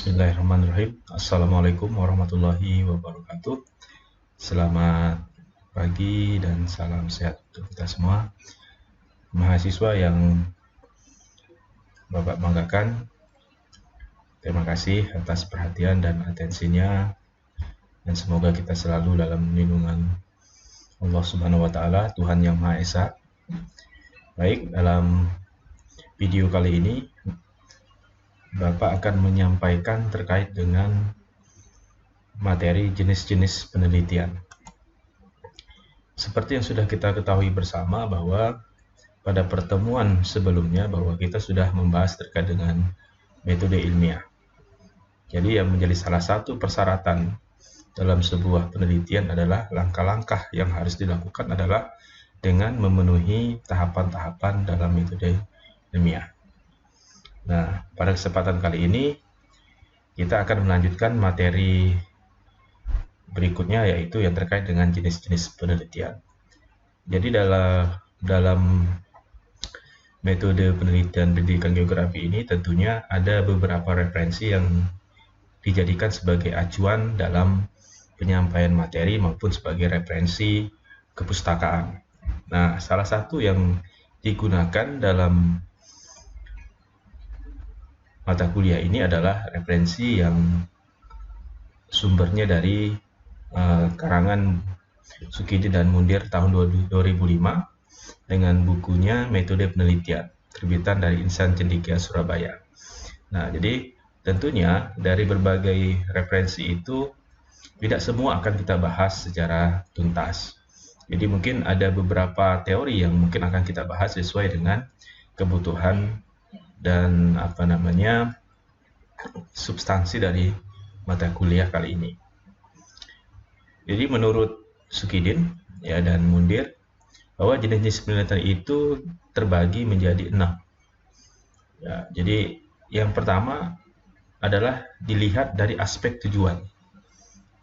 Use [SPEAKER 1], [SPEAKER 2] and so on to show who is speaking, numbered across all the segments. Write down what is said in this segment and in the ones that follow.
[SPEAKER 1] Bismillahirrahmanirrahim. Assalamualaikum warahmatullahi wabarakatuh. Selamat pagi dan salam sehat untuk kita semua. Mahasiswa yang Bapak banggakan, terima kasih atas perhatian dan atensinya, dan semoga kita selalu dalam lindungan Allah Subhanahu wa Ta'ala, Tuhan Yang Maha Esa. Baik, dalam video kali ini Bapak akan menyampaikan terkait dengan materi jenis-jenis penelitian. Seperti yang sudah kita ketahui bersama bahwa pada pertemuan sebelumnya bahwa kita sudah membahas terkait dengan metode ilmiah. Jadi yang menjadi salah satu persyaratan dalam sebuah penelitian adalah langkah-langkah yang harus dilakukan adalah dengan memenuhi tahapan-tahapan dalam metode ilmiah. Nah, pada kesempatan kali ini kita akan melanjutkan materi berikutnya, yaitu yang terkait dengan jenis-jenis penelitian. Jadi dalam metode penelitian pendidikan geografi ini tentunya ada beberapa referensi yang dijadikan sebagai acuan dalam penyampaian materi maupun sebagai referensi kepustakaan. Nah, salah satu yang digunakan dalam mata kuliah ini adalah referensi yang sumbernya dari karangan Sukidi dan Mundir tahun 2005 dengan bukunya Metode Penelitian, terbitan dari Insan Cendekia Surabaya. Nah, jadi tentunya dari berbagai referensi itu tidak semua akan kita bahas secara tuntas. Jadi mungkin ada beberapa teori yang mungkin akan kita bahas sesuai dengan kebutuhan dan substansi dari mata kuliah kali ini. Jadi menurut Sukidin dan Mundir bahwa jenis-jenis penelitian itu terbagi menjadi 6. Ya, jadi yang pertama adalah dilihat dari aspek tujuan.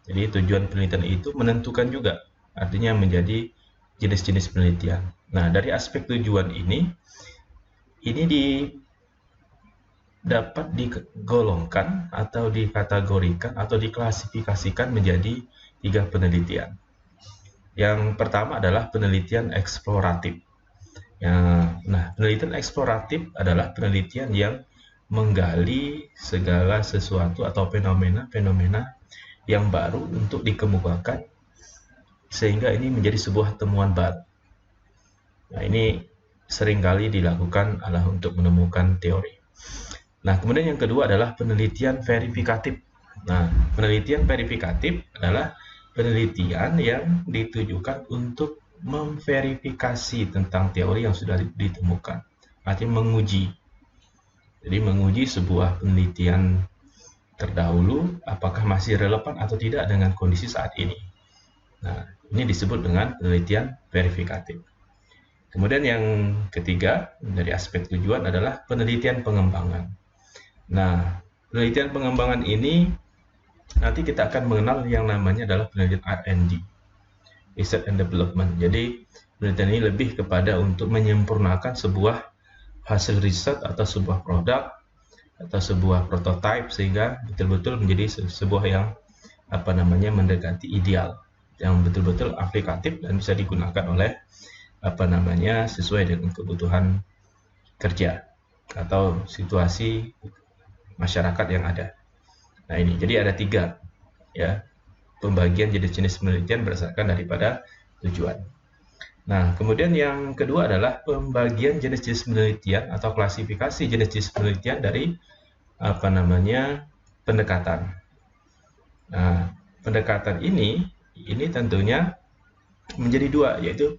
[SPEAKER 1] Jadi tujuan penelitian itu menentukan juga, artinya menjadi jenis-jenis penelitian. Nah, dari aspek tujuan ini dapat digolongkan atau dikategorikan atau diklasifikasikan menjadi 3 penelitian. Yang pertama adalah penelitian eksploratif. Nah, penelitian eksploratif adalah penelitian yang menggali segala sesuatu atau fenomena-fenomena yang baru untuk dikemukakan sehingga ini menjadi sebuah temuan baru. Nah, ini seringkali dilakukan adalah untuk menemukan teori. Nah, kemudian yang kedua adalah penelitian verifikatif. Nah, penelitian verifikatif adalah penelitian yang ditujukan untuk memverifikasi tentang teori yang sudah ditemukan, artinya menguji. Jadi menguji sebuah penelitian terdahulu apakah masih relevan atau tidak dengan kondisi saat ini. Nah, ini disebut dengan penelitian verifikatif. Kemudian yang ketiga dari aspek tujuan adalah penelitian pengembangan. Nah, penelitian pengembangan ini nanti kita akan mengenal yang namanya adalah penelitian R&D, Research and Development. Jadi penelitian ini lebih kepada untuk menyempurnakan sebuah hasil riset atau sebuah produk atau sebuah prototipe sehingga betul-betul menjadi sebuah yang mendekati ideal, yang betul-betul aplikatif dan bisa digunakan oleh sesuai dengan kebutuhan kerja atau situasi masyarakat yang ada. Nah, ini jadi ada 3 pembagian jenis-jenis penelitian berdasarkan daripada tujuan. Nah, kemudian yang kedua adalah pembagian jenis-jenis penelitian atau klasifikasi jenis-jenis penelitian dari pendekatan. Nah, pendekatan ini tentunya menjadi 2, yaitu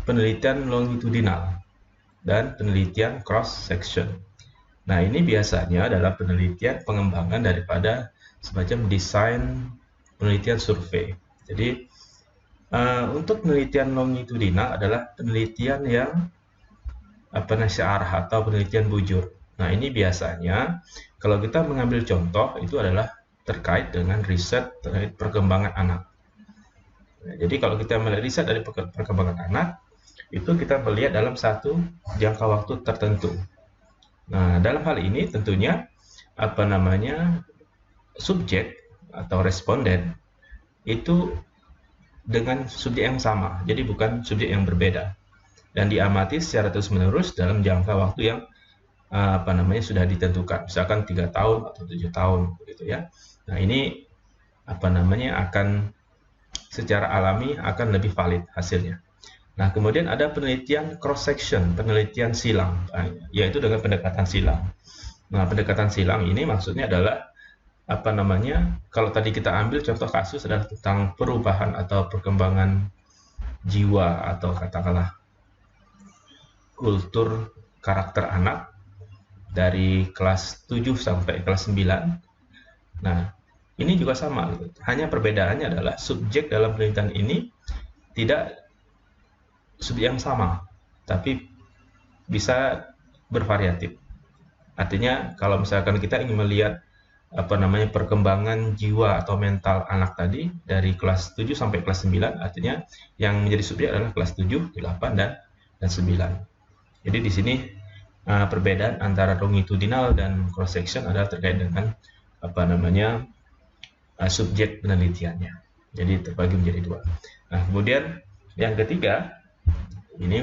[SPEAKER 1] penelitian longitudinal dan penelitian cross section. Nah, ini biasanya adalah penelitian pengembangan daripada semacam desain penelitian survei. Jadi untuk penelitian longitudinal adalah penelitian yang syarah atau penelitian bujur. Nah, ini biasanya kalau kita mengambil contoh itu adalah terkait dengan riset terkait perkembangan anak. Nah, jadi kalau kita melihat riset dari perkembangan anak, itu kita melihat dalam satu jangka waktu tertentu. Nah, dalam hal ini tentunya subjek atau responden itu dengan subjek yang sama, jadi bukan subjek yang berbeda, dan diamati secara terus-menerus dalam jangka waktu yang sudah ditentukan, misalkan 3 tahun atau 7 tahun begitu ya. Nah, ini akan secara alami akan lebih valid hasilnya. Nah, kemudian ada penelitian cross section, penelitian silang, yaitu dengan pendekatan silang. Nah, pendekatan silang ini maksudnya adalah kalau tadi kita ambil contoh kasus adalah tentang perubahan atau perkembangan jiwa atau katakanlah kultur karakter anak dari kelas 7 sampai kelas 9. Nah, ini juga sama gitu. Hanya perbedaannya adalah subjek dalam penelitian ini tidak subjek yang sama, tapi bisa bervariatif. Artinya kalau misalkan kita ingin melihat perkembangan jiwa atau mental anak tadi dari kelas 7 sampai kelas 9, artinya yang menjadi subjek adalah kelas 7, 8 dan 9. Jadi di sini perbedaan antara longitudinal dan cross section adalah terkait dengan subjek penelitiannya. Jadi terbagi menjadi 2. Nah, kemudian yang ketiga, ini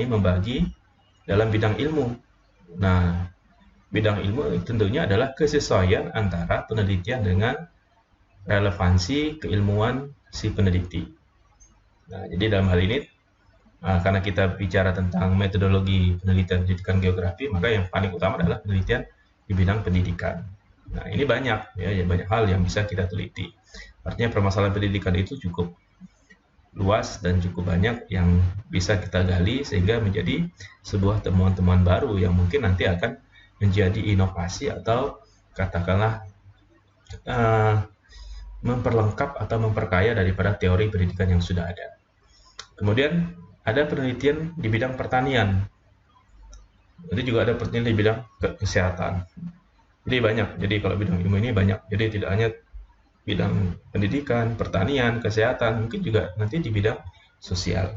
[SPEAKER 1] membagi dalam bidang ilmu. Nah, bidang ilmu tentunya adalah kesesuaian antara penelitian dengan relevansi keilmuan si peneliti. Nah, jadi dalam hal ini, karena kita bicara tentang metodologi penelitian pendidikan geografi, maka yang paling utama adalah penelitian di bidang pendidikan. Nah, ini banyak hal yang bisa kita teliti. Artinya permasalahan pendidikan itu cukup luas dan cukup banyak yang bisa kita gali sehingga menjadi sebuah temuan-temuan baru yang mungkin nanti akan menjadi inovasi atau katakanlah memperlengkap atau memperkaya daripada teori pendidikan yang sudah ada. Kemudian ada penelitian di bidang pertanian. Jadi juga ada penelitian di bidang kesehatan. Jadi banyak. Jadi kalau bidang ilmu ini banyak. Jadi tidak hanya bidang pendidikan, pertanian, kesehatan, mungkin juga nanti di bidang sosial.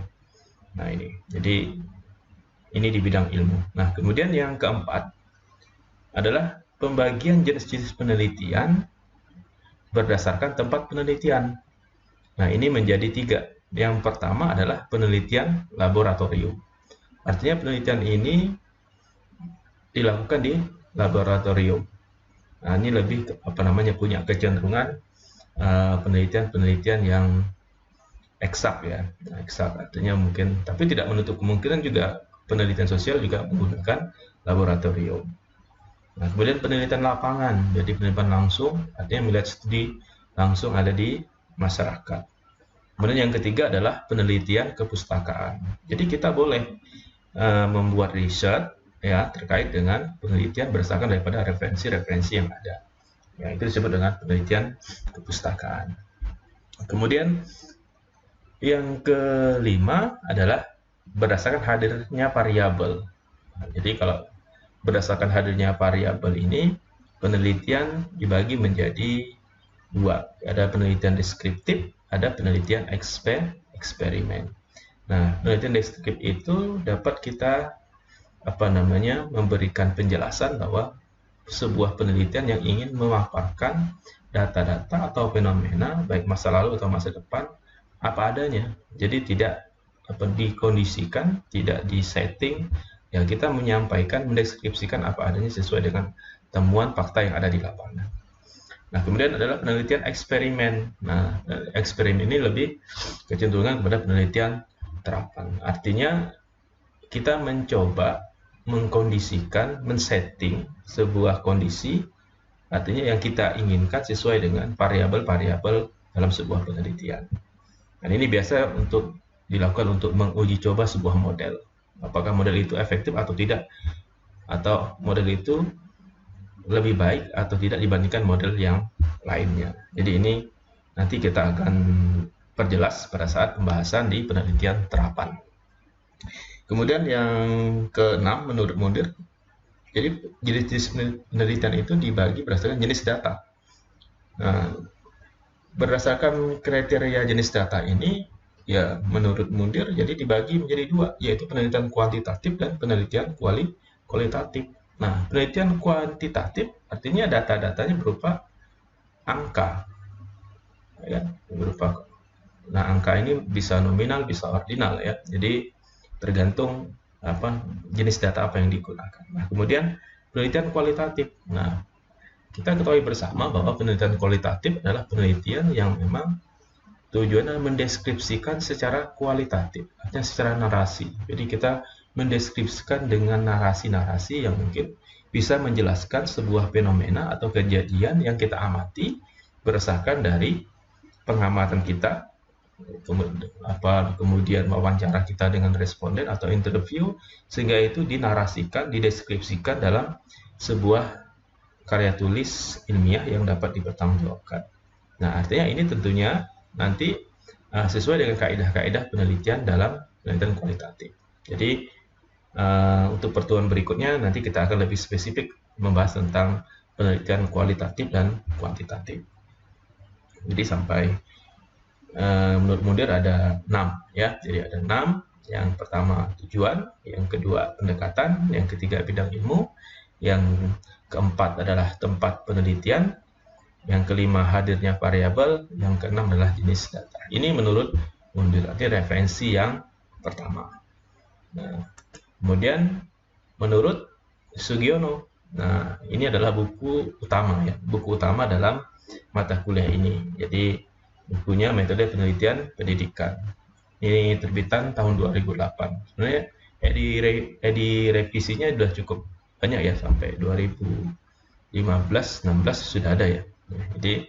[SPEAKER 1] Nah, ini. Jadi ini di bidang ilmu. Nah, kemudian yang keempat adalah pembagian jenis-jenis penelitian berdasarkan tempat penelitian. Nah, ini menjadi 3. Yang pertama adalah penelitian laboratorium. Artinya penelitian ini dilakukan di laboratorium. Nah, ini lebih punya kecenderungan penelitian-penelitian yang eksak ya. Eksak artinya mungkin, tapi tidak menutup kemungkinan juga penelitian sosial juga menggunakan laboratorium. Nah, kemudian penelitian lapangan, jadi penelitian langsung, artinya melihat studi langsung ada di masyarakat. Kemudian yang ketiga adalah penelitian kepustakaan. Jadi kita boleh membuat riset ya terkait dengan penelitian berdasarkan daripada referensi-referensi yang ada. Ya, itu disebut dengan penelitian kepustakaan. Kemudian yang kelima adalah berdasarkan hadirnya variabel. Nah, jadi kalau berdasarkan hadirnya variabel ini, penelitian dibagi menjadi 2. Ada penelitian deskriptif, ada penelitian eksperimen. Nah, penelitian deskriptif itu dapat kita memberikan penjelasan bahwa sebuah penelitian yang ingin memaparkan data-data atau fenomena baik masa lalu atau masa depan apa adanya. Jadi tidak dikondisikan, tidak disetting. Ya, kita menyampaikan, mendeskripsikan apa adanya sesuai dengan temuan fakta yang ada di lapangan. Nah, kemudian adalah penelitian eksperimen. Nah, eksperimen ini lebih kecenderungan kepada penelitian terapan. Artinya, kita mencoba mengkondisikan, men-setting sebuah kondisi, artinya yang kita inginkan sesuai dengan variabel-variabel dalam sebuah penelitian. Dan ini biasa untuk dilakukan untuk menguji coba sebuah model. Apakah model itu efektif atau tidak, atau model itu lebih baik atau tidak dibandingkan model yang lainnya. Jadi ini nanti kita akan perjelas pada saat pembahasan di penelitian terapan. Kemudian yang keenam menurut Mundir, jadi jenis penelitian itu dibagi berdasarkan jenis data. Nah, berdasarkan kriteria jenis data ini, ya menurut Mundir jadi dibagi menjadi 2, yaitu penelitian kuantitatif dan penelitian kualitatif. Nah, penelitian kuantitatif artinya data-datanya berupa angka, ya, berupa. Nah, angka ini bisa nominal, bisa ordinal, ya. Jadi tergantung jenis data apa yang digunakan. Nah, kemudian penelitian kualitatif. Nah, kita ketahui bersama bahwa penelitian kualitatif adalah penelitian yang memang tujuannya mendeskripsikan secara kualitatif, artinya secara narasi. Jadi kita mendeskripsikan dengan narasi-narasi yang mungkin bisa menjelaskan sebuah fenomena atau kejadian yang kita amati berdasarkan dari pengamatan kita, kemudian wawancara kita dengan responden atau interview, sehingga itu dinarasikan, dideskripsikan dalam sebuah karya tulis ilmiah yang dapat dipertanggungjawabkan. Nah, artinya ini tentunya nanti sesuai dengan kaidah-kaidah penelitian dalam penelitian kualitatif. Jadi untuk pertemuan berikutnya nanti kita akan lebih spesifik membahas tentang penelitian kualitatif dan kuantitatif. Jadi sampai menurut Mundir ada 6, ya. Jadi ada 6. Yang pertama tujuan, yang kedua pendekatan, yang ketiga bidang ilmu, yang keempat adalah tempat penelitian, yang kelima hadirnya variabel, yang keenam adalah jenis data. Ini menurut Mundir, artinya referensi yang pertama. Nah, kemudian menurut Sugiono, nah ini adalah buku utama, ya, buku utama dalam mata kuliah ini. Jadi bukunya Metode Penelitian Pendidikan. Ini terbitan tahun 2008. Sebenarnya revisinya sudah cukup banyak, ya, sampai 2015-16 sudah ada, ya. Jadi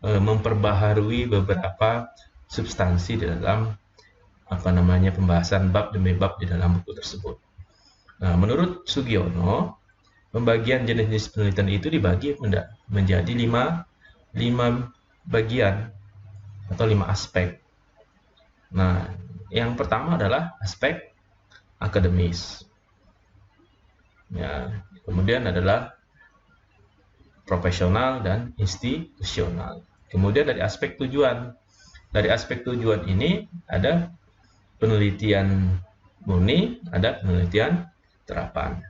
[SPEAKER 1] memperbaharui beberapa substansi di dalam pembahasan bab demi bab di dalam buku tersebut. Nah, menurut Sugiono, pembagian jenis-jenis penelitian itu dibagi menjadi 5 bagian atau 5 aspek. Nah, yang pertama adalah aspek akademis. Ya, kemudian adalah profesional dan institusional. Kemudian dari aspek tujuan. Dari aspek tujuan ini ada penelitian murni, ada penelitian terapan.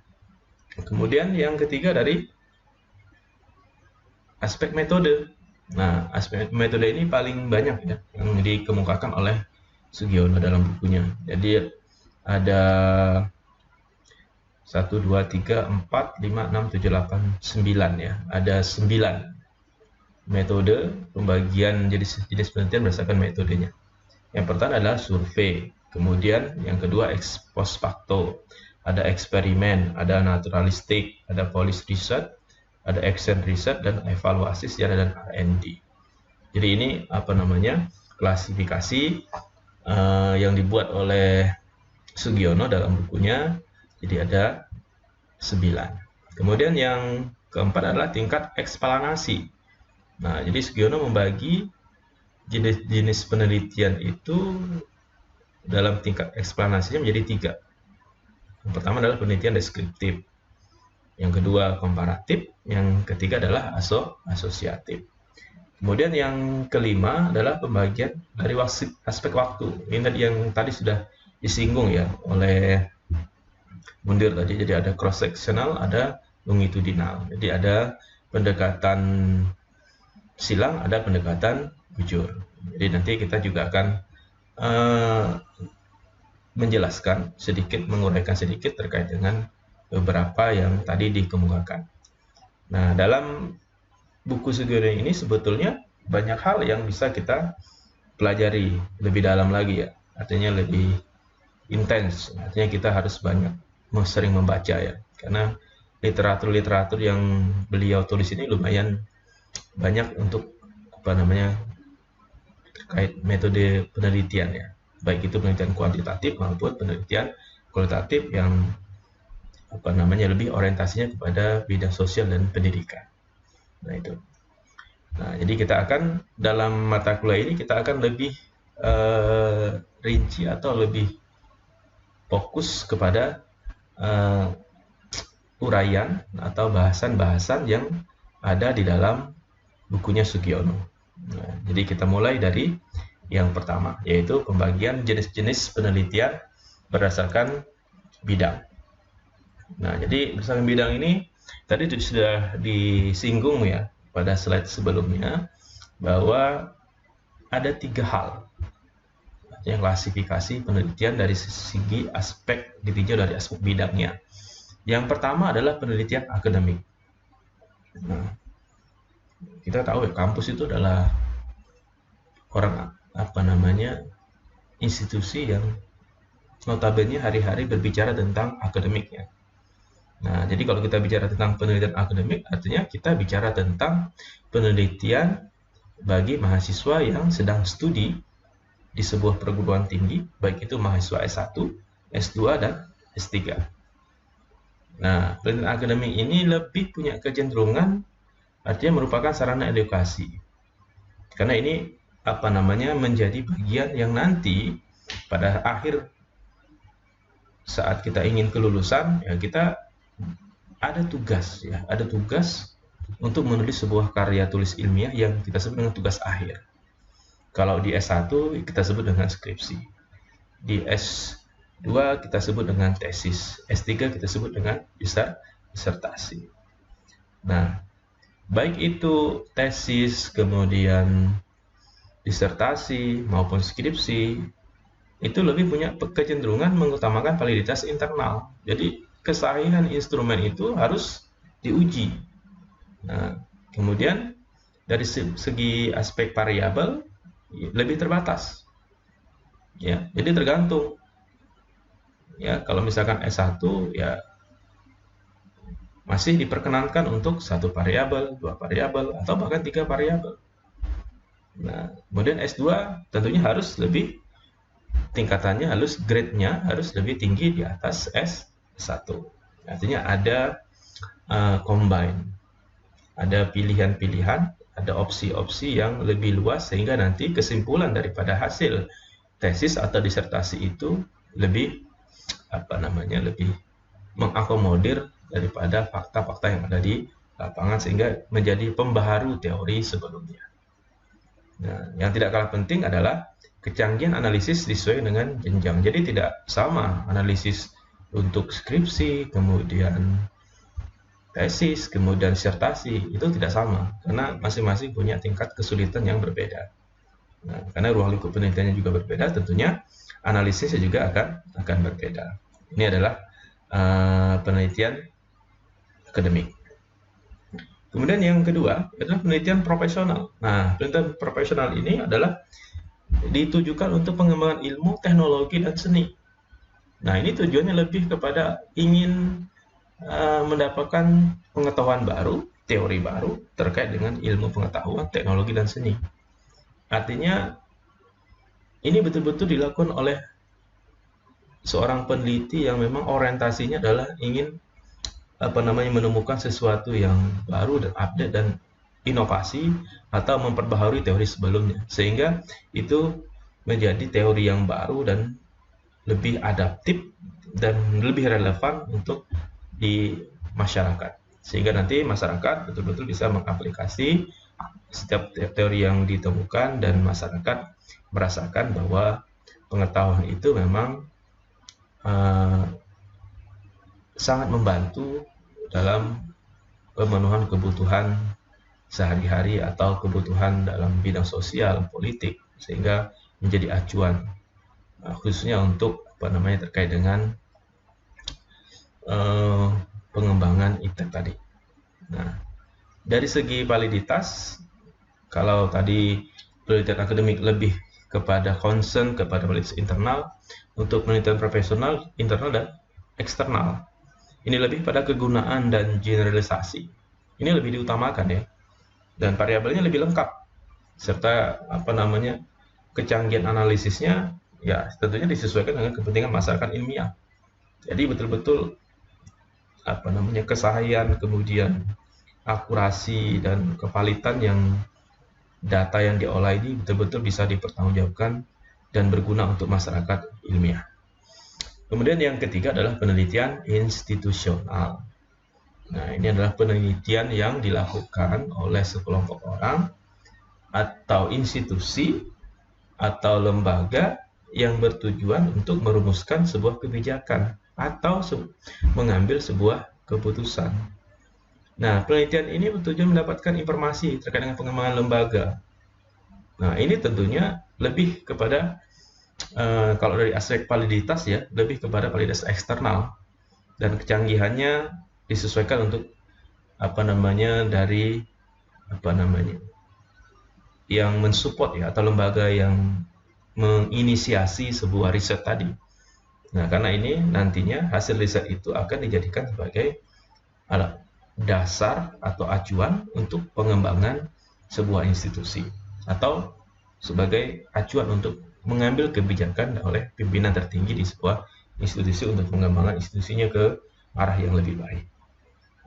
[SPEAKER 1] Kemudian yang ketiga dari aspek metode. Nah, aspek metode ini paling banyak, ya, yang dikemukakan oleh Sugiono dalam bukunya. Jadi ada 1, 2, 3, 4, 5, 6, 7, 8, 9, ya. Ada 9 metode pembagian jenis penelitian berdasarkan metodenya. Yang pertama adalah survei, kemudian yang kedua ex post facto, ada eksperimen, ada naturalistik, ada policy research, ada action research, dan evaluasi sejarah dan R&D. Jadi ini klasifikasi yang dibuat oleh Sugiono dalam bukunya. Jadi ada 9. Kemudian yang keempat adalah tingkat eksplanasi. Nah, jadi Sugiono membagi jenis-jenis penelitian itu dalam tingkat eksplanasinya menjadi 3. Yang pertama adalah penelitian deskriptif, yang kedua komparatif, yang ketiga adalah asosiatif. Kemudian yang kelima adalah pembagian dari aspek waktu. Ini yang tadi sudah disinggung, ya, oleh Mundir tadi. Jadi ada cross sectional, ada longitudinal. Jadi ada pendekatan silang, ada pendekatan bujur. Jadi nanti kita juga akan menjelaskan sedikit, menguraikan sedikit terkait dengan beberapa yang tadi dikemukakan. Nah, dalam buku Sugiono ini sebetulnya banyak hal yang bisa kita pelajari lebih dalam lagi, ya. Artinya lebih intens. Artinya kita harus sering membaca, ya. Karena literatur-literatur yang beliau tulis ini lumayan banyak untuk terkait metode penelitian, ya. Baik itu penelitian kuantitatif maupun penelitian kualitatif yang lebih orientasinya kepada bidang sosial dan pendidikan. Nah, itu. Nah, jadi kita akan dalam mata kuliah ini kita akan lebih rinci atau lebih fokus kepada uraian atau bahasan-bahasan yang ada di dalam bukunya Sugiono. Nah, jadi kita mulai dari yang pertama, yaitu pembagian jenis-jenis penelitian berdasarkan bidang. Nah, jadi berdasarkan bidang ini tadi sudah disinggung, ya, pada slide sebelumnya bahwa ada 3 hal yang klasifikasi penelitian dari segi aspek ditinjau dari aspek bidangnya. Yang pertama adalah penelitian akademik. Nah, kita tahu ya, kampus itu adalah institusi yang notabene hari-hari berbicara tentang akademiknya. Nah, jadi kalau kita bicara tentang penelitian akademik, artinya kita bicara tentang penelitian bagi mahasiswa yang sedang studi di sebuah perguruan tinggi, baik itu mahasiswa S1, S2, dan S3. Nah, penelitian akademik ini lebih punya kecenderungan, artinya merupakan sarana edukasi. Karena ini menjadi bagian yang nanti pada akhir saat kita ingin kelulusan, ya kita ada tugas untuk menulis sebuah karya tulis ilmiah yang kita sebut dengan tugas akhir. Kalau di S1 kita sebut dengan skripsi, di S2 kita sebut dengan tesis, S3 kita sebut dengan disertasi. Nah, baik itu tesis, kemudian disertasi maupun skripsi, itu lebih punya kecenderungan mengutamakan validitas internal. Jadi kesahihan instrumen itu harus diuji. Nah, kemudian dari segi aspek variabel lebih terbatas. Ya, jadi tergantung. Ya, kalau misalkan S1 ya masih diperkenankan untuk 1 variabel, 2 variabel, atau bahkan 3 variabel. Nah, kemudian S2 tentunya harus lebih tingkatannya, grade-nya harus lebih tinggi di atas S1. Artinya ada combine, ada pilihan-pilihan, ada opsi-opsi yang lebih luas sehingga nanti kesimpulan daripada hasil tesis atau disertasi itu lebih lebih mengakomodir daripada fakta-fakta yang ada di lapangan sehingga menjadi pembaharu teori sebelumnya. Nah, yang tidak kalah penting adalah kecanggihan analisis sesuai dengan jenjang. Jadi tidak sama analisis untuk skripsi, kemudian tesis, kemudian disertasi, itu tidak sama karena masing-masing punya tingkat kesulitan yang berbeda. Nah, karena ruang lingkup penelitiannya juga berbeda, tentunya analisisnya juga akan berbeda. Ini adalah penelitian akademik. Kemudian yang kedua adalah penelitian profesional. Nah, penelitian profesional ini adalah ditujukan untuk pengembangan ilmu, teknologi, dan seni. Nah, ini tujuannya lebih kepada ingin mendapatkan pengetahuan baru, teori baru terkait dengan ilmu pengetahuan, teknologi, dan seni. Artinya, ini betul-betul dilakukan oleh seorang peneliti yang memang orientasinya adalah ingin menemukan sesuatu yang baru dan update dan inovasi atau memperbaharui teori sebelumnya, sehingga itu menjadi teori yang baru dan lebih adaptif dan lebih relevan untuk di masyarakat, sehingga nanti masyarakat betul-betul bisa mengaplikasi setiap teori yang ditemukan dan masyarakat merasakan bahwa pengetahuan itu memang sangat membantu dalam pemenuhan kebutuhan sehari-hari atau kebutuhan dalam bidang sosial, politik, sehingga menjadi acuan khususnya untuk terkait dengan pengembangan iptek tadi. Nah, dari segi validitas, kalau tadi penelitian akademik lebih kepada concern kepada validitas internal, untuk penelitian profesional internal dan eksternal. Ini lebih pada kegunaan dan generalisasi. Ini lebih diutamakan ya. Dan variabelnya lebih lengkap. Serta kecanggihan analisisnya ya tentunya disesuaikan dengan kepentingan masyarakat ilmiah. Jadi betul-betul kesahihan, kemudian akurasi dan kevalitan yang data yang diolah ini betul-betul bisa dipertanggungjawabkan dan berguna untuk masyarakat ilmiah. Kemudian yang ketiga adalah penelitian institusional. Nah, ini adalah penelitian yang dilakukan oleh sekelompok orang atau institusi atau lembaga yang bertujuan untuk merumuskan sebuah kebijakan atau mengambil sebuah keputusan. Nah, penelitian ini bertujuan mendapatkan informasi terkait dengan pengembangan lembaga. Nah, ini tentunya lebih kepada kalau dari aspek validitas ya, lebih kepada validitas eksternal dan kecanggihannya disesuaikan untuk dari yang mensupport ya atau lembaga yang menginisiasi sebuah riset tadi. Nah, karena ini nantinya hasil riset itu akan dijadikan sebagai alat dasar atau acuan untuk pengembangan sebuah institusi atau sebagai acuan untuk mengambil kebijakan oleh pimpinan tertinggi di sebuah institusi untuk pengembangan institusinya ke arah yang lebih baik.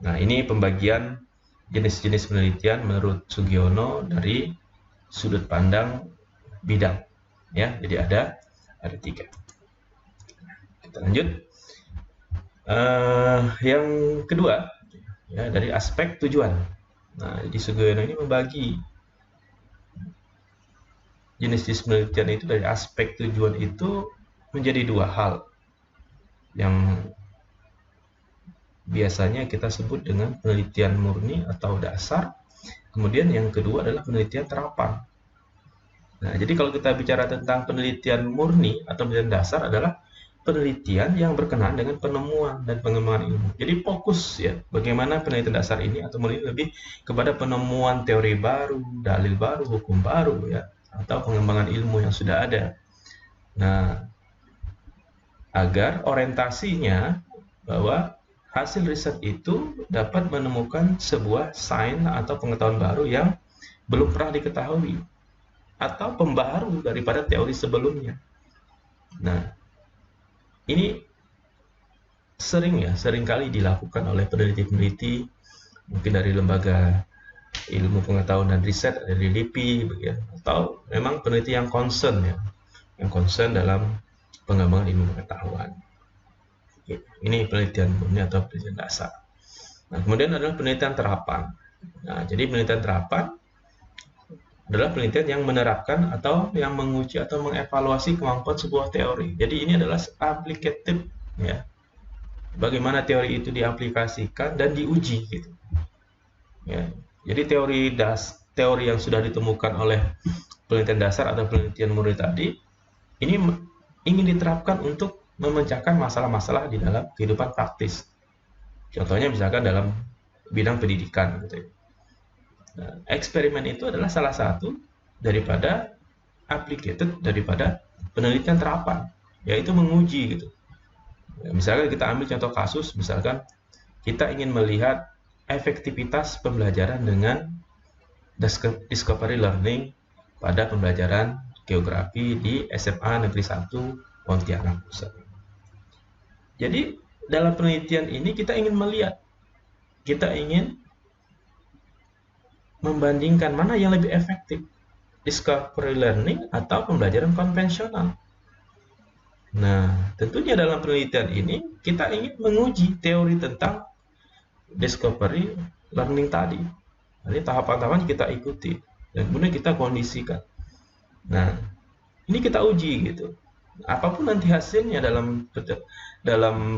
[SPEAKER 1] Nah, ini pembagian jenis-jenis penelitian menurut Sugiono dari sudut pandang bidang. Ya, jadi ada 3. Kita lanjut. Yang kedua, ya, dari aspek tujuan. Nah, jadi Sugiono ini membagi jenis-jenis penelitian itu dari aspek tujuan itu menjadi 2 hal yang biasanya kita sebut dengan penelitian murni atau dasar. Kemudian yang kedua adalah penelitian terapan. Nah, jadi kalau kita bicara tentang penelitian murni atau penelitian dasar adalah penelitian yang berkenaan dengan penemuan dan pengembangan ilmu. Jadi fokus ya, bagaimana penelitian dasar ini atau murni lebih kepada penemuan teori baru, dalil baru, hukum baru ya, atau pengembangan ilmu yang sudah ada. Nah, agar orientasinya bahwa hasil riset itu dapat menemukan sebuah sains atau pengetahuan baru yang belum pernah diketahui atau pembaru daripada teori sebelumnya. Nah, ini seringkali dilakukan oleh peneliti-peneliti mungkin dari lembaga ilmu pengetahuan dan riset dari LIPI ya, atau memang peneliti yang concern dalam pengembangan ilmu pengetahuan. Ini penelitian murni atau penelitian dasar. Nah, kemudian adalah penelitian terapan. Nah, jadi penelitian terapan adalah penelitian yang menerapkan atau yang menguji atau mengevaluasi kemampuan sebuah teori. Jadi ini adalah aplikatif ya. Bagaimana teori itu diaplikasikan dan diuji gitu. Ya. Jadi teori yang sudah ditemukan oleh penelitian dasar atau penelitian murni tadi ini ingin diterapkan untuk memecahkan masalah-masalah di dalam kehidupan praktis. Contohnya misalkan dalam bidang pendidikan gitu ya. Nah, eksperimen itu adalah salah satu daripada daripada penelitian terapan, yaitu menguji gitu. Ya, misalkan kita ambil contoh kasus, misalkan kita ingin melihat efektivitas pembelajaran dengan discovery learning pada pembelajaran geografi di SMA Negeri 1 Pontianak Pusat. Jadi dalam penelitian ini kita ingin membandingkan mana yang lebih efektif, discovery learning atau pembelajaran konvensional. Nah, tentunya dalam penelitian ini kita ingin menguji teori tentang discovery learning tadi. Jadi tahapan-tahapan kita ikuti dan kemudian kita kondisikan. Nah, ini kita uji gitu. Apapun nanti hasilnya dalam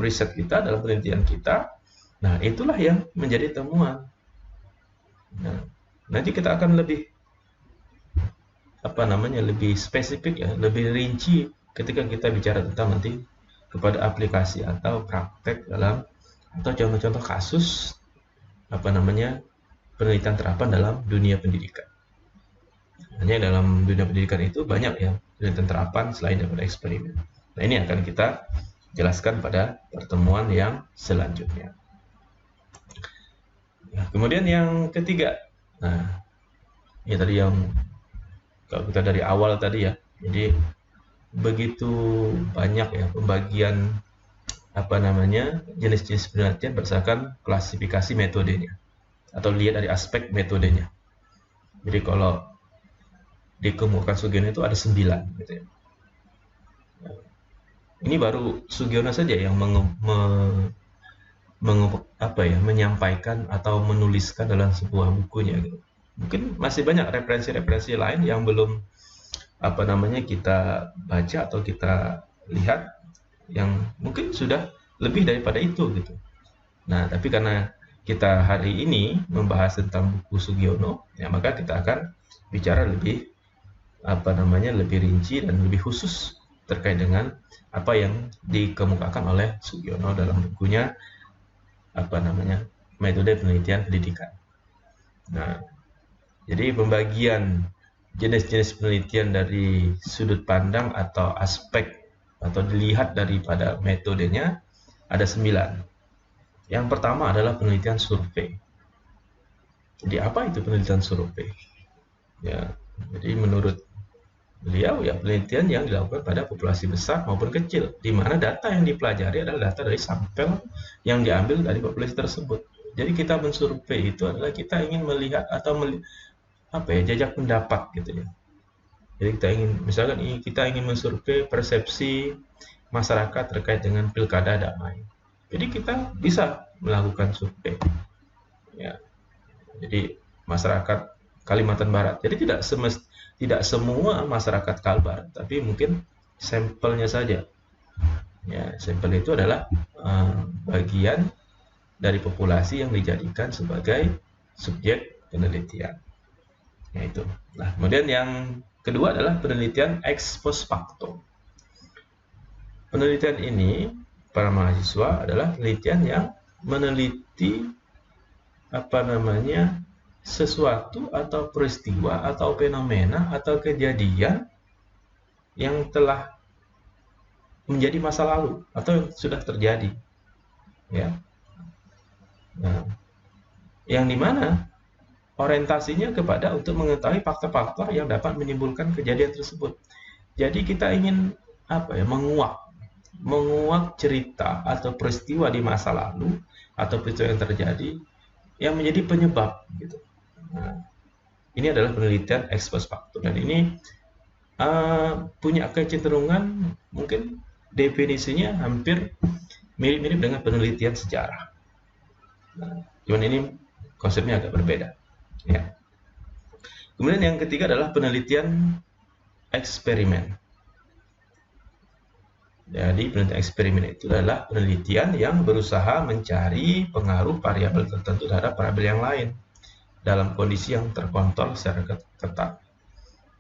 [SPEAKER 1] riset kita, dalam penelitian kita, nah itulah yang menjadi temuan. Nah, nanti kita akan lebih lebih spesifik ya, lebih rinci ketika kita bicara tentang nanti kepada aplikasi atau praktek dalam atau contoh-contoh kasus penelitian terapan dalam dunia pendidikan. Hanya dalam dunia pendidikan itu banyak ya penelitian terapan selain daripada eksperimen. Nah, ini akan kita jelaskan pada pertemuan yang selanjutnya. Nah, kemudian yang ketiga, nah ini tadi yang kalau kita dari awal tadi ya, jadi begitu banyak ya pembagian jenis-jenis penelitian berdasarkan klasifikasi metodenya atau lihat dari aspek metodenya. Jadi kalau dikemukakan Sugiono itu ada 9 gitu ya. Ini baru Sugiono saja yang menyampaikan atau menuliskan dalam sebuah bukunya gitu. Mungkin masih banyak referensi-referensi lain yang belum kita baca atau kita lihat yang mungkin sudah lebih daripada itu gitu. Nah, tapi karena kita hari ini membahas tentang buku Sugiono, ya maka kita akan bicara lebih lebih rinci dan lebih khusus terkait dengan apa yang dikemukakan oleh Sugiono dalam bukunya metode penelitian pendidikan. Nah, jadi pembagian jenis-jenis penelitian dari sudut pandang atau aspek atau dilihat daripada metodenya ada 9. Yang pertama adalah penelitian survei. Jadi apa itu penelitian survei? Ya, jadi menurut beliau ya penelitian yang dilakukan pada populasi besar maupun kecil, di mana data yang dipelajari adalah data dari sampel yang diambil dari populasi tersebut. Jadi kita mensurvei itu adalah kita ingin melihat atau jajak pendapat gitu ya. Jadi kita ingin mensurvei persepsi masyarakat terkait dengan pilkada damai. Jadi kita bisa melakukan survei. Ya. Jadi masyarakat Kalimantan Barat. Jadi tidak semua masyarakat Kalbar, tapi mungkin sampelnya saja. Ya, sampel itu adalah bagian dari populasi yang dijadikan sebagai subjek penelitian. Ya itu. Nah, kemudian yang kedua adalah penelitian ex post facto. Penelitian ini para mahasiswa adalah penelitian yang meneliti sesuatu atau peristiwa atau fenomena atau kejadian yang telah menjadi masa lalu atau yang sudah terjadi, ya. Nah, yang dimana orientasinya kepada untuk mengetahui faktor-faktor yang dapat menimbulkan kejadian tersebut. Jadi kita ingin menguak cerita atau peristiwa di masa lalu atau peristiwa yang terjadi yang menjadi penyebab gitu. Nah, ini adalah penelitian ex post facto dan ini punya kecenderungan mungkin definisinya hampir mirip-mirip dengan penelitian sejarah. Nah, cuman ini konsepnya agak berbeda. Ya. Kemudian yang ketiga adalah penelitian eksperimen. Jadi penelitian eksperimen itu adalah penelitian yang berusaha mencari pengaruh variabel tertentu terhadap variabel yang lain dalam kondisi yang terkontrol secara ketat.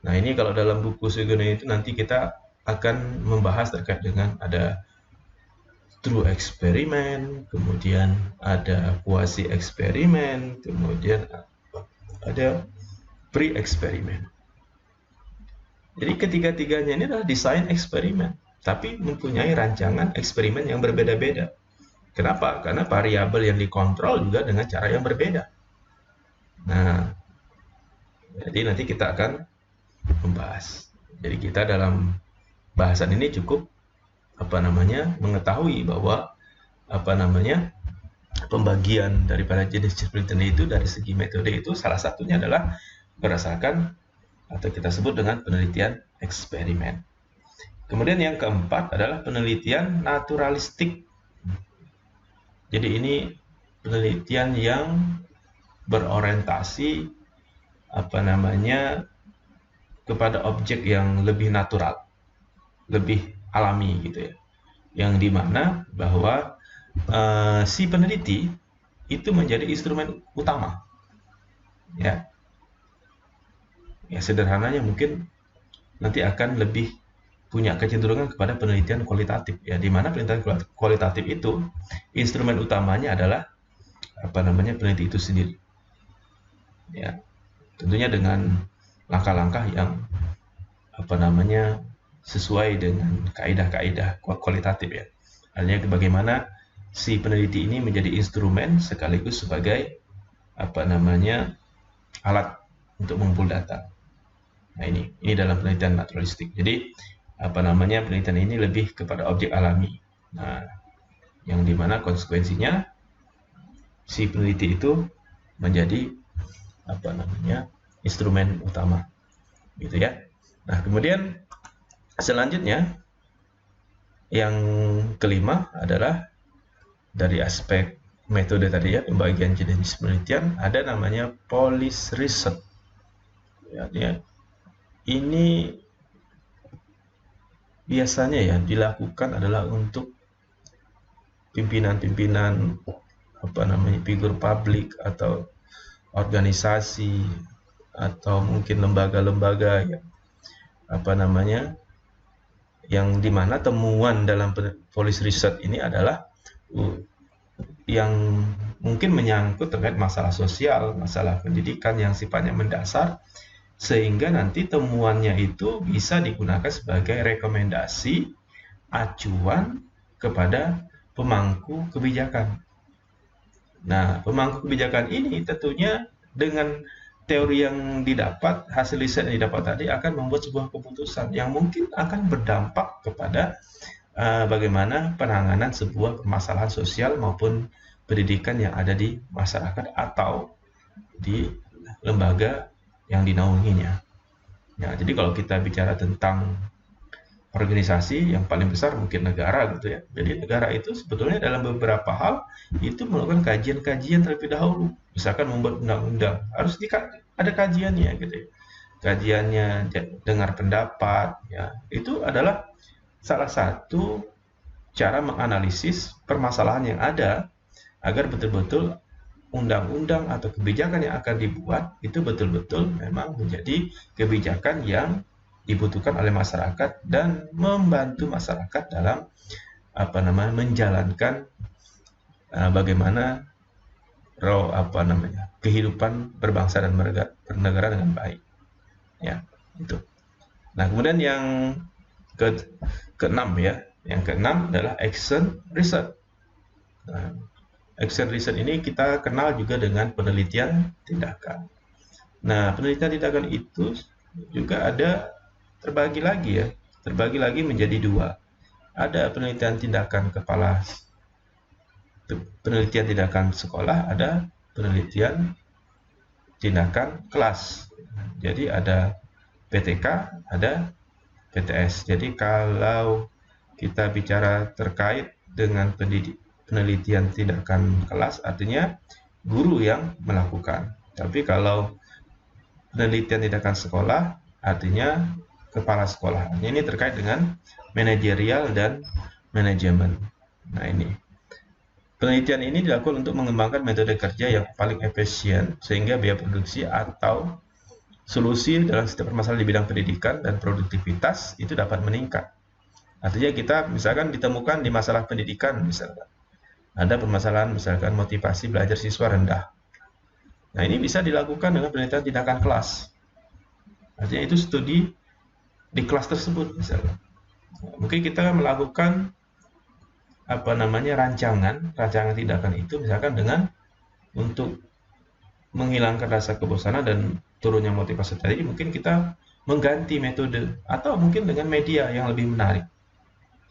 [SPEAKER 1] Nah ini kalau dalam buku Sugiono itu nanti kita akan membahas terkait dengan ada true eksperimen, kemudian ada quasi eksperimen, kemudian ada pre-eksperimen. Jadi ketiga-tiganya ini adalah desain eksperimen, tapi mempunyai rancangan eksperimen yang berbeda-beda. Kenapa? Karena variabel yang dikontrol juga dengan cara yang berbeda. Nah, jadi nanti kita akan membahas. Jadi kita dalam bahasan ini cukup mengetahui bahwa pembagian daripada jenis penelitian itu dari segi metode itu salah satunya adalah berdasarkan atau kita sebut dengan penelitian eksperimen. Kemudian yang keempat adalah penelitian naturalistik. Jadi ini penelitian yang berorientasi kepada objek yang lebih natural, lebih alami gitu ya. Yang dimana bahwa si peneliti itu menjadi instrumen utama. Ya. Ya sederhananya mungkin nanti akan lebih punya kecenderungan kepada penelitian kualitatif ya, di mana penelitian kualitatif itu instrumen utamanya adalah peneliti itu sendiri. Ya. Tentunya dengan langkah-langkah yang sesuai dengan kaidah-kaidah kualitatif ya. Artinya bagaimana si peneliti ini menjadi instrumen sekaligus sebagai alat untuk mengumpul data. Nah ini dalam penelitian naturalistik. Jadi penelitian ini lebih kepada objek alami. Nah, yang dimana konsekuensinya si peneliti itu menjadi instrumen utama, gitu ya. Nah kemudian selanjutnya yang kelima adalah dari aspek metode tadi ya, pembagian jenis penelitian, ada namanya policy research. Ya, ini biasanya ya dilakukan adalah untuk pimpinan-pimpinan figur publik atau organisasi atau mungkin lembaga-lembaga yang dimana temuan dalam policy research ini adalah yang mungkin menyangkut terkait masalah sosial, masalah pendidikan yang sifatnya mendasar, sehingga nanti temuannya itu bisa digunakan sebagai rekomendasi acuan kepada pemangku kebijakan. Nah, pemangku kebijakan ini tentunya dengan teori yang didapat, hasil riset yang didapat tadi akan membuat sebuah keputusan yang mungkin akan berdampak kepada bagaimana penanganan sebuah permasalahan sosial maupun pendidikan yang ada di masyarakat atau di lembaga yang dinaunginya. Ya, jadi kalau kita bicara tentang organisasi yang paling besar mungkin negara gitu ya. Jadi negara itu sebetulnya dalam beberapa hal itu melakukan kajian-kajian terlebih dahulu. Misalkan membuat undang-undang harus ada kajiannya gitu ya. Kajiannya, dengar pendapat ya. Itu adalah salah satu cara menganalisis permasalahan yang ada agar betul-betul undang-undang atau kebijakan yang akan dibuat itu betul-betul memang menjadi kebijakan yang dibutuhkan oleh masyarakat dan membantu masyarakat dalam menjalankan bagaimana kehidupan berbangsa dan bernegara dengan baik. Ya, itu. Nah, kemudian yang keenam ya. Yang keenam adalah action research. Nah, action research ini kita kenal juga dengan penelitian tindakan. Nah, penelitian tindakan itu juga terbagi lagi menjadi dua. Ada penelitian tindakan penelitian tindakan sekolah, ada penelitian tindakan kelas. Jadi ada PTK, ada PTS. Jadi kalau kita bicara terkait dengan penelitian tindakan kelas, artinya guru yang melakukan. Tapi kalau penelitian tindakan sekolah, artinya kepala sekolah. Ini terkait dengan manajerial dan manajemen. Nah, ini penelitian ini dilakukan untuk mengembangkan metode kerja yang paling efisien sehingga biaya produksi atau solusi dalam setiap permasalahan di bidang pendidikan dan produktivitas itu dapat meningkat. Artinya kita misalkan ditemukan di masalah pendidikan, misalkan ada permasalahan misalkan motivasi belajar siswa rendah. Nah, ini bisa dilakukan dengan penelitian tindakan kelas. Artinya itu studi di kelas tersebut misalnya. Mungkin kita melakukan rancangan tindakan itu misalkan dengan untuk menghilangkan rasa kebosanan dan turunnya motivasi tadi, mungkin kita mengganti metode atau mungkin dengan media yang lebih menarik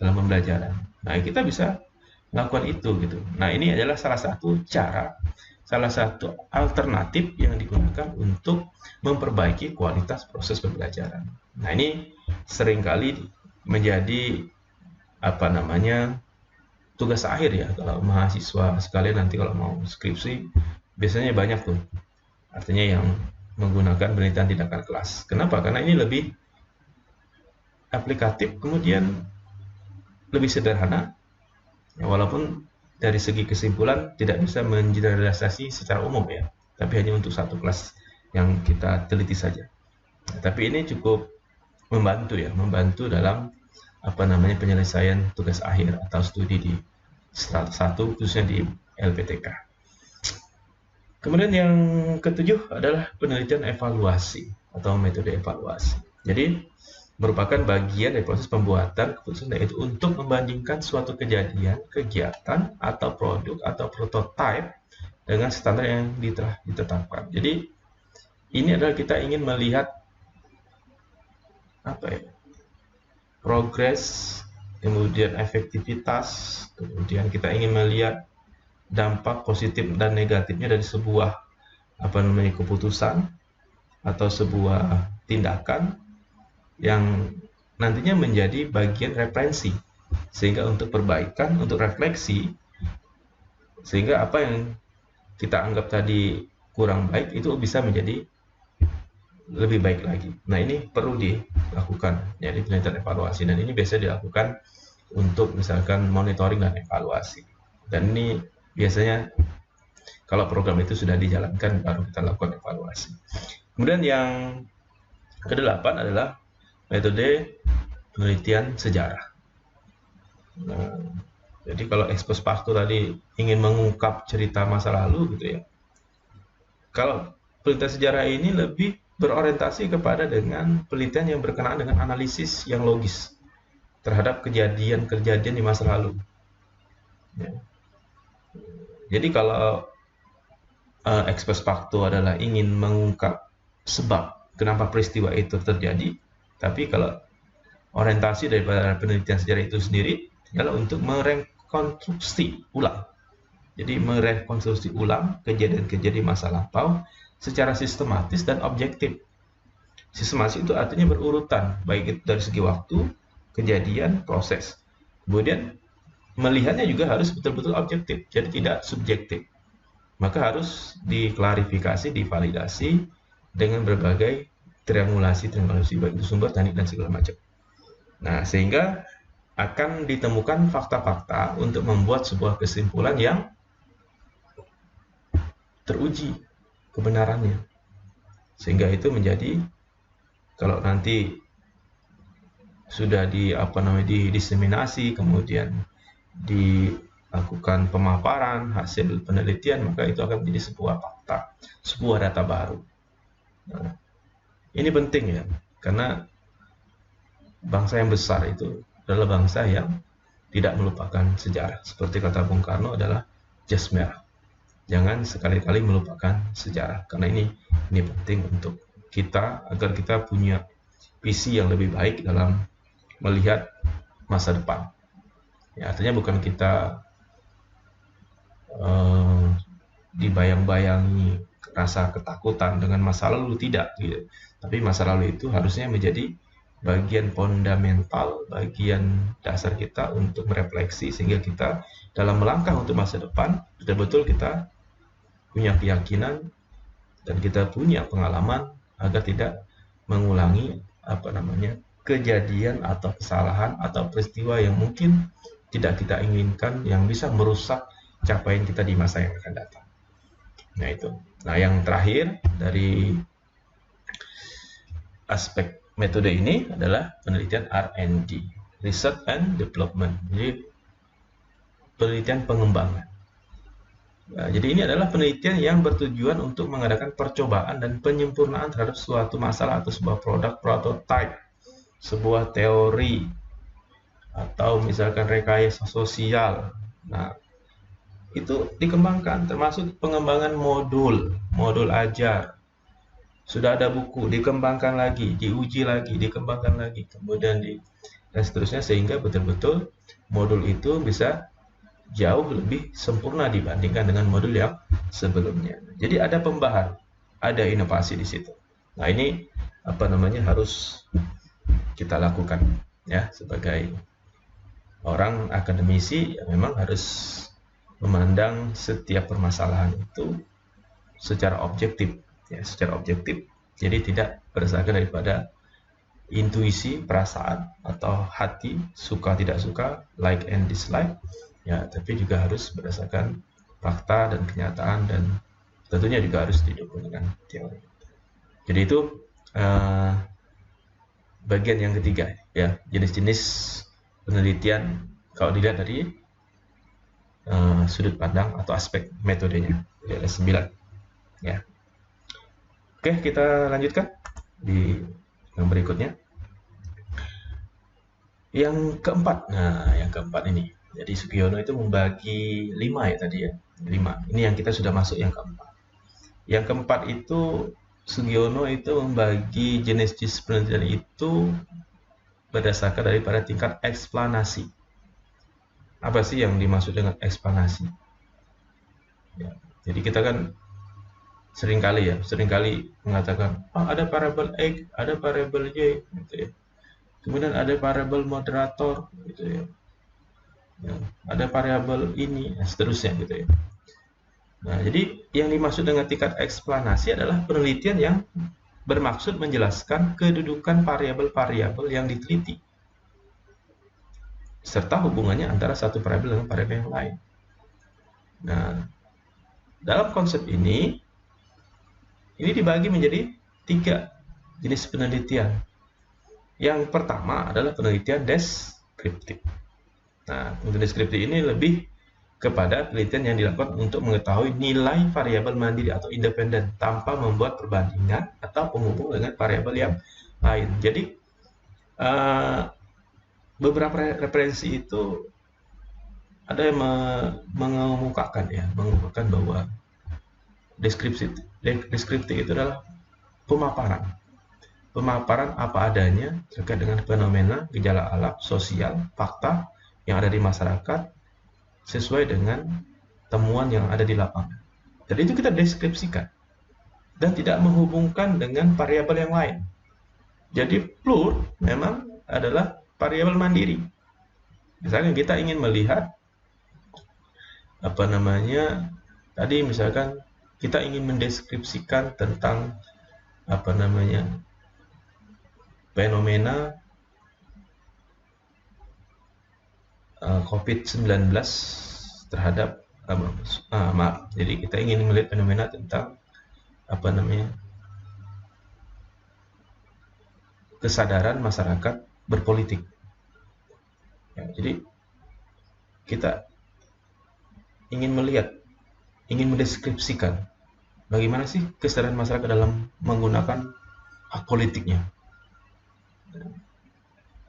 [SPEAKER 1] dalam pembelajaran. Nah, kita bisa melakukan itu gitu. Nah, ini adalah salah satu alternatif yang digunakan untuk memperbaiki kualitas proses pembelajaran. Nah, ini seringkali menjadi tugas akhir ya kalau mahasiswa sekalian nanti kalau mau skripsi biasanya banyak tuh. Artinya yang menggunakan penelitian tindakan kelas. Kenapa? Karena ini lebih aplikatif, kemudian lebih sederhana. Ya, walaupun dari segi kesimpulan tidak bisa mengeneralisasi secara umum ya, tapi hanya untuk satu kelas yang kita teliti saja. Nah, tapi ini cukup membantu dalam penyelesaian tugas akhir atau studi di satu khususnya di LPTK. Kemudian yang ketujuh adalah penelitian evaluasi atau metode evaluasi. Jadi merupakan bagian dari proses pembuatan keputusan, yaitu untuk membandingkan suatu kejadian, kegiatan, atau produk atau prototipe dengan standar yang telah ditetapkan. Jadi ini adalah kita ingin melihat progres, kemudian efektivitas, kemudian kita ingin melihat dampak positif dan negatifnya dari sebuah keputusan atau sebuah tindakan yang nantinya menjadi bagian referensi, sehingga untuk perbaikan, untuk refleksi, sehingga apa yang kita anggap tadi kurang baik itu bisa menjadi lebih baik lagi. Nah, ini perlu dilakukan, jadi penelitian evaluasi, dan ini biasa dilakukan untuk misalkan monitoring dan evaluasi. Dan ini biasanya Kalau program itu sudah dijalankan, baru kita lakukan evaluasi. Kemudian yang kedelapan adalah metode penelitian sejarah. Nah, jadi kalau ex post facto tadi ingin mengungkap cerita masa lalu gitu ya. Kalau penelitian sejarah ini lebih berorientasi kepada dengan penelitian yang berkenaan dengan analisis yang logis terhadap kejadian-kejadian di masa lalu. Ya. Jadi kalau ex post facto adalah ingin mengungkap sebab kenapa peristiwa itu terjadi, tapi kalau orientasi daripada penelitian sejarah itu sendiri adalah untuk merekonstruksi ulang. Jadi merekonstruksi ulang kejadian-kejadian masa lampau secara sistematis dan objektif. Sistematis itu artinya berurutan, baik itu dari segi waktu, kejadian, proses. Kemudian melihatnya juga harus betul-betul objektif, jadi tidak subjektif. Maka harus diklarifikasi, divalidasi dengan berbagai triangulasi baik itu sumber, teknik, dan segala macam. Nah, sehingga akan ditemukan fakta-fakta untuk membuat sebuah kesimpulan yang teruji kebenarannya. Sehingga itu menjadi, kalau nanti sudah didiseminasi, kemudian dilakukan pemaparan hasil penelitian, maka itu akan menjadi sebuah fakta, sebuah data baru. Nah, ini penting ya, karena bangsa yang besar itu adalah bangsa yang tidak melupakan sejarah. Seperti kata Bung Karno adalah jas merah. Jangan sekali-kali melupakan sejarah, karena ini penting untuk kita agar kita punya visi yang lebih baik dalam melihat masa depan. Ya, artinya bukan kita dibayang-bayangi rasa ketakutan dengan masa lalu, tidak gitu. Tapi masa lalu itu harusnya menjadi bagian fundamental, bagian dasar kita untuk merefleksi, sehingga kita dalam melangkah untuk masa depan betul-betul kita punya keyakinan dan kita punya pengalaman agar tidak mengulangi kejadian atau kesalahan atau peristiwa yang mungkin tidak kita inginkan, yang bisa merusak capaian kita di masa yang akan datang. Nah itu. Nah yang terakhir dari aspek metode ini adalah penelitian R&D, Research and Development. Jadi penelitian pengembangan. Nah, jadi ini adalah penelitian yang bertujuan untuk mengadakan percobaan dan penyempurnaan terhadap suatu masalah atau sebuah produk prototype, sebuah teori, atau misalkan rekayasa sosial. Nah, itu dikembangkan, termasuk pengembangan modul ajar. Sudah ada buku, dikembangkan lagi, diuji lagi, dikembangkan lagi, kemudian dan seterusnya, sehingga betul-betul modul itu bisa jauh lebih sempurna dibandingkan dengan modul yang sebelumnya. Jadi ada pembaharu, ada inovasi di situ. Nah ini harus kita lakukan ya sebagai orang akademisi. Ya, memang harus memandang setiap permasalahan itu secara objektif, ya secara objektif. Jadi tidak berdasarkan daripada intuisi, perasaan atau hati, suka tidak suka, like and dislike. Ya, tapi juga harus berdasarkan fakta dan kenyataan, dan tentunya juga harus didukung dengan teori. Jadi itu bagian yang ketiga ya, jenis-jenis penelitian kalau dilihat dari sudut pandang atau aspek metodenya. Jadi ada 9 ya. Oke, kita lanjutkan di yang berikutnya. Yang keempat. Nah, yang keempat ini. Jadi Sugiono itu membagi 5 ya tadi ya. 5. Ini yang kita sudah masuk yang keempat. Yang keempat itu Sugiono itu membagi jenis-jenis penelitian itu berdasarkan daripada tingkat eksplanasi. Apa sih yang dimaksud dengan eksplanasi? Ya, jadi kita kan seringkali mengatakan ada variabel X, ada variabel Y gitu ya. Kemudian ada variabel moderator gitu ya. Ya, ada variabel ini, dan seterusnya gitu ya. Nah, jadi yang dimaksud dengan tingkat eksplanasi adalah penelitian yang bermaksud menjelaskan kedudukan variabel-variabel yang diteliti, serta hubungannya antara satu variabel dengan variabel yang lain. Nah, dalam konsep ini dibagi menjadi 3 jenis penelitian. Yang pertama adalah penelitian deskriptif. Nah, penelitian deskriptif ini lebih kepada penelitian yang dilakukan untuk mengetahui nilai variabel mandiri atau independen tanpa membuat perbandingan atau penghubung dengan variabel yang lain. Jadi beberapa referensi itu ada yang mengemukakan bahwa deskriptif itu adalah pemaparan apa adanya terkait dengan fenomena, gejala alam, sosial, fakta yang ada di masyarakat sesuai dengan temuan yang ada di lapangan. Dan itu kita deskripsikan dan tidak menghubungkan dengan variabel yang lain. Jadi plur memang adalah variabel mandiri. Misalnya kita ingin melihat tadi misalkan kita ingin mendeskripsikan tentang fenomena COVID-19 terhadap jadi kita ingin melihat fenomena tentang kesadaran masyarakat berpolitik. Ya, jadi kita ingin mendeskripsikan bagaimana sih kesadaran masyarakat dalam menggunakan hak politiknya.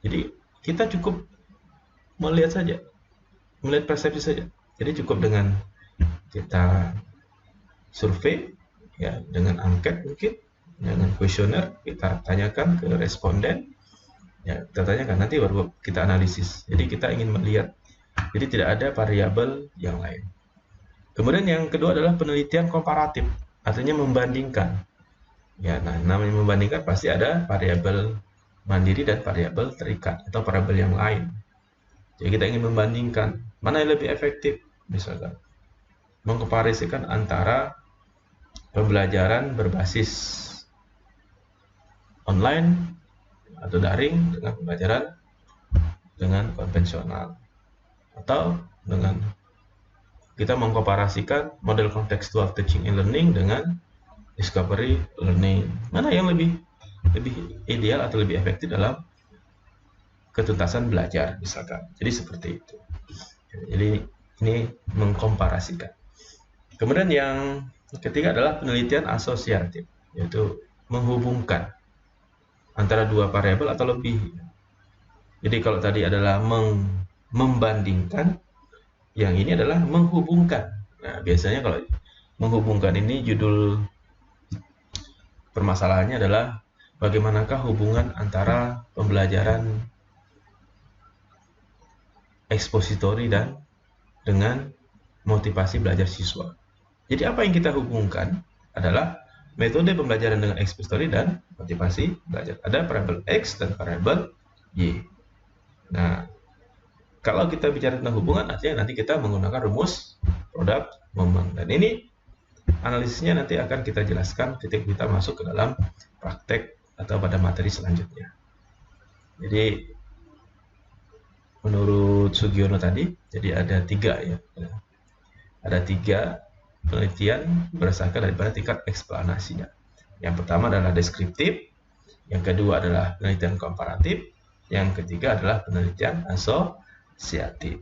[SPEAKER 1] Jadi kita cukup melihat persepsi saja. Jadi cukup dengan kita survei, ya, dengan angket mungkin, dengan kuesioner kita tanyakan ke responden, ya, kita tanyakan, nanti baru kita analisis. Jadi kita ingin melihat, jadi tidak ada variabel yang lain. Kemudian yang kedua adalah penelitian komparatif, artinya membandingkan. Ya, nah, namanya membandingkan pasti ada variabel mandiri dan variabel terikat atau variabel yang lain. Jadi kita ingin membandingkan mana yang lebih efektif, misalkan mengkomparisikan antara pembelajaran berbasis online atau daring dengan pembelajaran dengan konvensional, atau dengan kita mengkomparasikan model contextual teaching and learning dengan discovery learning. Mana yang lebih ideal atau lebih efektif dalam ketuntasan belajar, misalkan. Jadi seperti itu. Jadi ini mengkomparasikan. Kemudian yang ketiga adalah penelitian asosiatif, yaitu menghubungkan antara 2 variabel atau lebih. Jadi kalau tadi adalah membandingkan, yang ini adalah menghubungkan. Nah, biasanya kalau menghubungkan ini judul permasalahannya adalah bagaimanakah hubungan antara pembelajaran ekspositori dan dengan motivasi belajar siswa. Jadi apa yang kita hubungkan adalah metode pembelajaran dengan ekspositori dan motivasi belajar. Ada variabel X dan variabel Y. Nah, kalau kita bicara tentang hubungan, artinya nanti kita menggunakan rumus produk momen. Dan ini analisisnya nanti akan kita jelaskan ketika kita masuk ke dalam praktek atau pada materi selanjutnya. Jadi menurut Sugiono tadi, jadi ada 3 ya. Ada 3 penelitian berdasarkan daripada tingkat eksplanasinya. Yang pertama adalah deskriptif, yang kedua adalah penelitian komparatif, yang ketiga adalah penelitian asosiatif.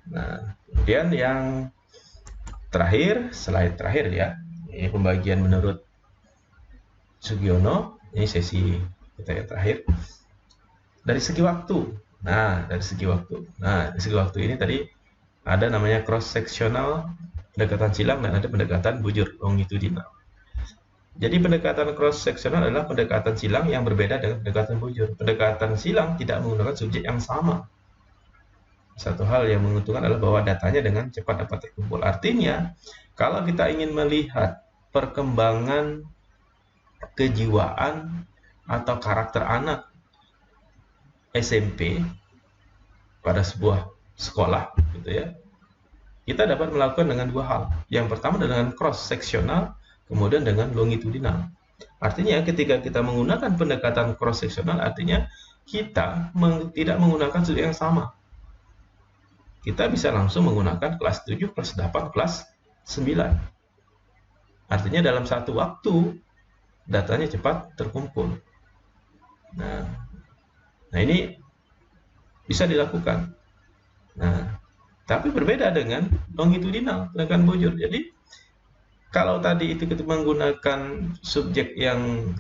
[SPEAKER 1] Nah, kemudian yang terakhir, slide terakhir ya, ini pembagian menurut Sugiono, ini sesi kita yang terakhir. Dari segi waktu, dari segi waktu ini tadi ada namanya cross sectional, pendekatan silang, dan ada pendekatan bujur longitudinal. Jadi pendekatan cross sectional adalah pendekatan silang yang berbeda dengan pendekatan bujur. Pendekatan silang tidak menggunakan subjek yang sama. Satu hal yang menguntungkan adalah bahwa datanya dengan cepat dapat terkumpul. Artinya, kalau kita ingin melihat perkembangan kejiwaan atau karakter anak SMP pada sebuah sekolah, gitu ya, kita dapat melakukan dengan 2 hal. Yang pertama dengan cross sectional, kemudian dengan longitudinal. Artinya ketika kita menggunakan pendekatan cross sectional, artinya kita tidak menggunakan subjek yang sama. Kita bisa langsung menggunakan kelas 7, kelas 8, kelas 9. Artinya dalam satu waktu datanya cepat terkumpul. Nah, nah ini bisa dilakukan. Nah, tapi berbeda dengan longitudinal, gerakan bujur. Jadi kalau tadi itu kita menggunakan subjek yang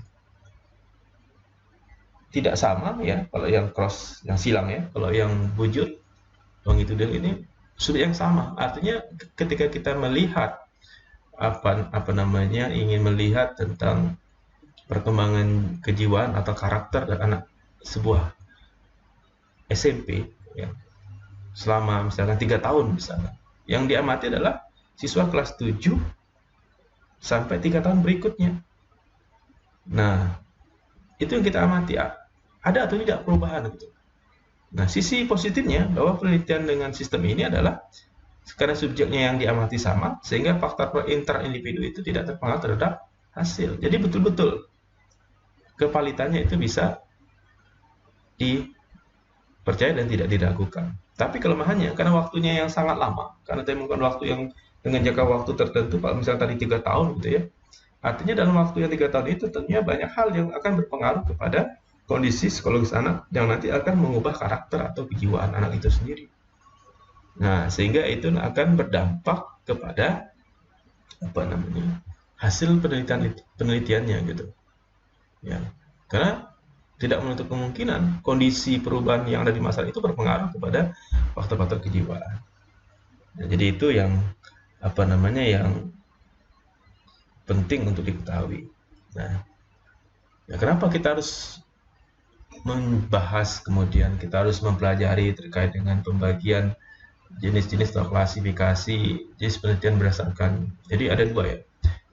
[SPEAKER 1] tidak sama ya, kalau yang cross, yang silang ya, kalau yang bujur longitudinal ini subjek yang sama. Artinya ketika kita melihat apa namanya, ingin melihat tentang perkembangan kejiwaan atau karakter dan anak sebuah SMP ya, selama misalkan 3 tahun misalnya, yang diamati adalah siswa kelas 7 sampai 3 tahun berikutnya. Nah, itu yang kita amati, ada atau tidak perubahan gitu. Nah, sisi positifnya bahwa penelitian dengan sistem ini adalah karena subjeknya yang diamati sama, sehingga faktor inter individu itu tidak terpengaruh terhadap hasil. Jadi betul-betul kevalitannya itu bisa dipercaya dan tidak diragukan. Tapi kelemahannya karena waktunya yang sangat lama, karena temukan waktu yang dengan jangka waktu tertentu, kalau misalnya tadi 3 tahun gitu ya. Artinya dalam waktu yang 3 tahun itu tentunya banyak hal yang akan berpengaruh kepada kondisi psikologis anak yang nanti akan mengubah karakter atau kejiwaan anak itu sendiri. Nah, sehingga itu akan berdampak kepada hasil penelitiannya gitu. Ya. Karena tidak menutup kemungkinan kondisi perubahan yang ada di masalah itu berpengaruh kepada faktor-faktor kejiwaan. Nah, jadi itu yang yang penting untuk diketahui. Nah, ya kenapa kita harus membahas, kemudian kita harus mempelajari terkait dengan pembagian jenis-jenis atau klasifikasi jenis penelitian berdasarkan. Jadi ada dua ya,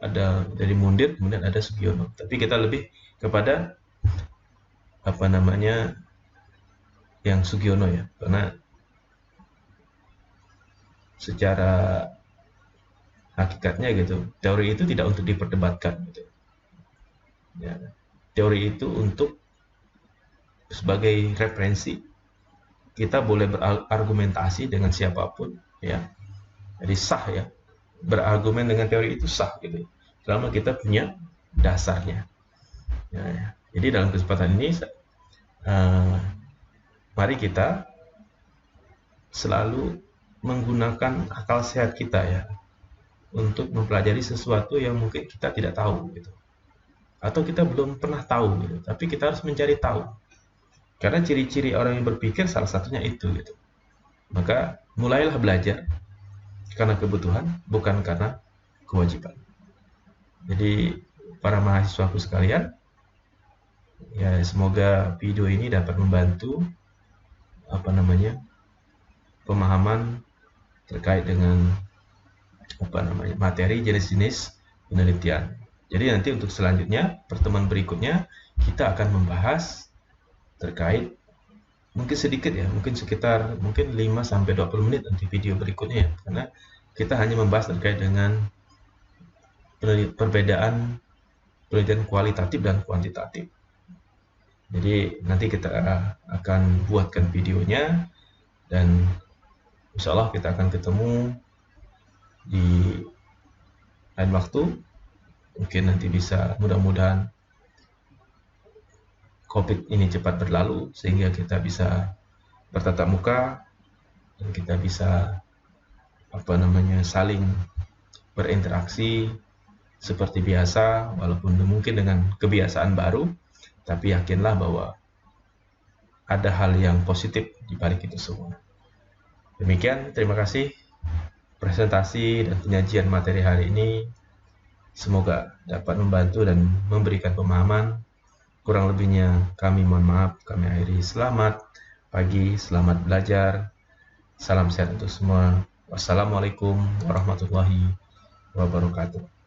[SPEAKER 1] ada dari Mundir, kemudian ada Sugiono. Tapi kita lebih kepada yang Sugiono ya, karena secara hakikatnya gitu, teori itu tidak untuk diperdebatkan gitu. Ya, teori itu untuk sebagai referensi, kita boleh berargumentasi dengan siapapun ya, jadi sah ya, berargumen dengan teori itu sah gitu, selama kita punya dasarnya ya. Jadi dalam kesempatan ini mari kita selalu menggunakan akal sehat kita ya, untuk mempelajari sesuatu yang mungkin kita tidak tahu gitu, atau kita belum pernah tahu gitu, tapi kita harus mencari tahu. Karena ciri-ciri orang yang berpikir salah satunya itu gitu. Maka mulailah belajar karena kebutuhan, bukan karena kewajiban. Jadi para mahasiswaku sekalian, ya semoga video ini dapat membantu pemahaman terkait dengan materi jenis-jenis penelitian. Jadi nanti untuk selanjutnya, pertemuan berikutnya kita akan membahas terkait mungkin sedikit ya, mungkin sekitar 5 sampai 20 menit nanti video berikutnya ya, karena kita hanya membahas terkait dengan perbedaan penelitian kualitatif dan kuantitatif. Jadi nanti kita akan buatkan videonya, dan insya Allah kita akan ketemu di lain waktu. Mungkin nanti bisa, mudah-mudahan COVID ini cepat berlalu sehingga kita bisa bertatap muka dan kita bisa saling berinteraksi seperti biasa, walaupun mungkin dengan kebiasaan baru, tapi yakinlah bahwa ada hal yang positif di balik itu semua. Demikian, terima kasih presentasi dan penyajian materi hari ini. Semoga dapat membantu dan memberikan pemahaman. Kurang lebihnya kami mohon maaf, kami akhiri. Selamat pagi, selamat belajar. Salam sehat untuk semua. Wassalamualaikum warahmatullahi wabarakatuh.